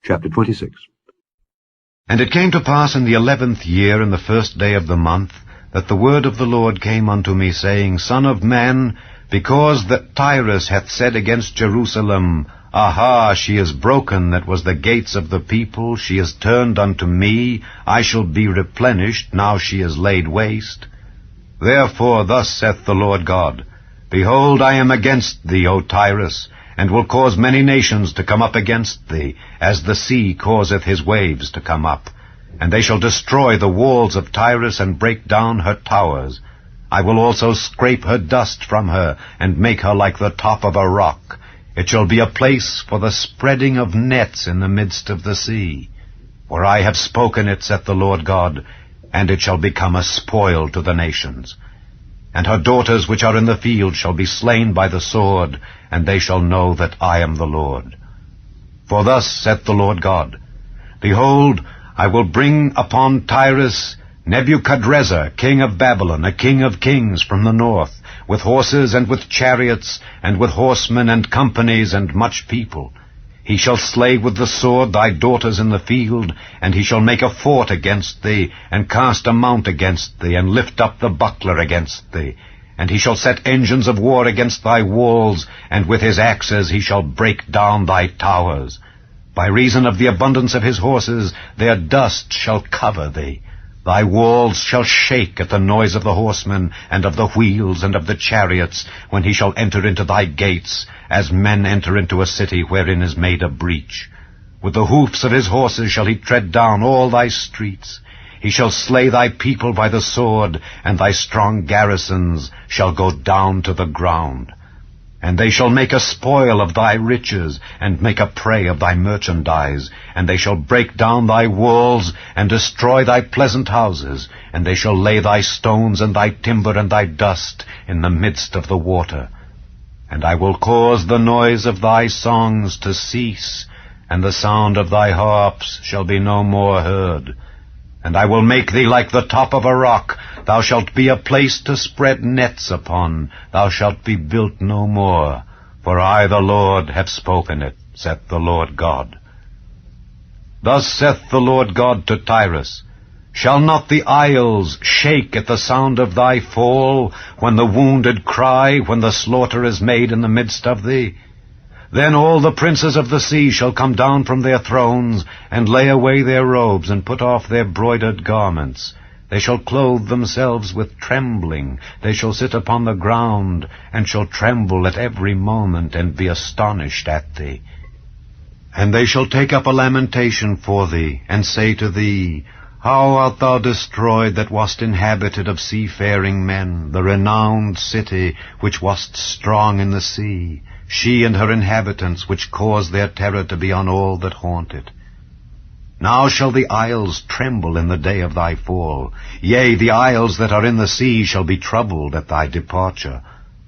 Chapter 26. And it came to pass in the 11th year, in the first day of the month, that the word of the Lord came unto me, saying, Son of man, because that TYRE hath said against Jerusalem, Aha, she is broken, that was the gates of the people, she is turned unto me, I shall be replenished, now she is laid waste. Therefore thus saith the Lord God, Behold, I am against thee, O TYRE, and will cause many nations to come up against thee, as the sea causeth his waves to come up. And they shall destroy the walls of TYRE, and break down her towers. I will also scrape her dust from her, and make her like the top of a rock. It shall be a place for the spreading of nets in the midst of the sea. For I have spoken it, saith the Lord God, and it shall become a spoil to the nations. And her daughters which are in the field shall be slain by the sword, and they shall know that I am the Lord. For thus saith the Lord God, Behold, I will bring upon TYRE Nebuchadrezzar, king of Babylon, a king of kings from the north, with horses and with chariots, and with horsemen and companies and much people. He shall slay with the sword thy daughters in the field, and he shall make a fort against thee, and cast a mount against thee, and lift up the buckler against thee. And he shall set engines of war against thy walls, and with his axes he shall break down thy towers. By reason of the abundance of his horses, their dust shall cover thee. Thy walls shall shake at the noise of the horsemen, and of the wheels, and of the chariots, when he shall enter into thy gates, as men enter into a city wherein is made a breach. With the hoofs of his horses shall he tread down all thy streets. He shall slay thy people by the sword, and thy strong garrisons shall go down to the ground. And they shall make a spoil of thy riches, and make a prey of thy merchandise. And they shall break down thy walls, and destroy thy pleasant houses. And they shall lay thy stones, and thy timber, and thy dust in the midst of the water. And I will cause the noise of thy songs to cease, and the sound of thy harps shall be no more heard. And I will make thee like the top of a rock. Thou shalt be a place to spread nets upon. Thou shalt be built no more. For I, the Lord, have spoken it, saith the Lord God. Thus saith the Lord God to TYRE, Shall not the isles shake at the sound of thy fall, when the wounded cry, when the slaughter is made in the midst of thee? Then all the princes of the sea shall come down from their thrones, and lay away their robes, and put off their broidered garments. They shall clothe themselves with trembling. They shall sit upon the ground, and shall tremble at every moment, and be astonished at thee. And they shall take up a lamentation for thee, and say to thee, How art thou destroyed that wast inhabited of seafaring men, the renowned city which wast strong in the sea, she and her inhabitants, which caused their terror to be on all that haunt it. Now shall the isles tremble in the day of thy fall. Yea, the isles that are in the sea shall be troubled at thy departure.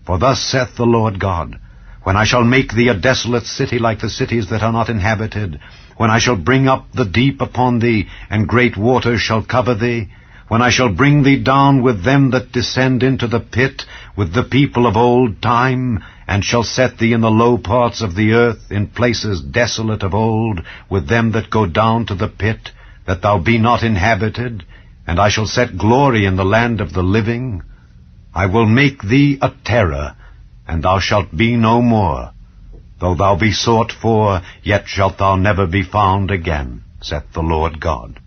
For thus saith the Lord God, When I shall make thee a desolate city like the cities that are not inhabited, when I shall bring up the deep upon thee, and great waters shall cover thee, when I shall bring thee down with them that descend into the pit, with the people of old time, and shall set thee in the low parts of the earth, in places desolate of old, with them that go down to the pit, that thou be not inhabited, and I shall set glory in the land of the living. I will make thee a terror, and thou shalt be no more. Though thou be sought for, yet shalt thou never be found again, saith the Lord God.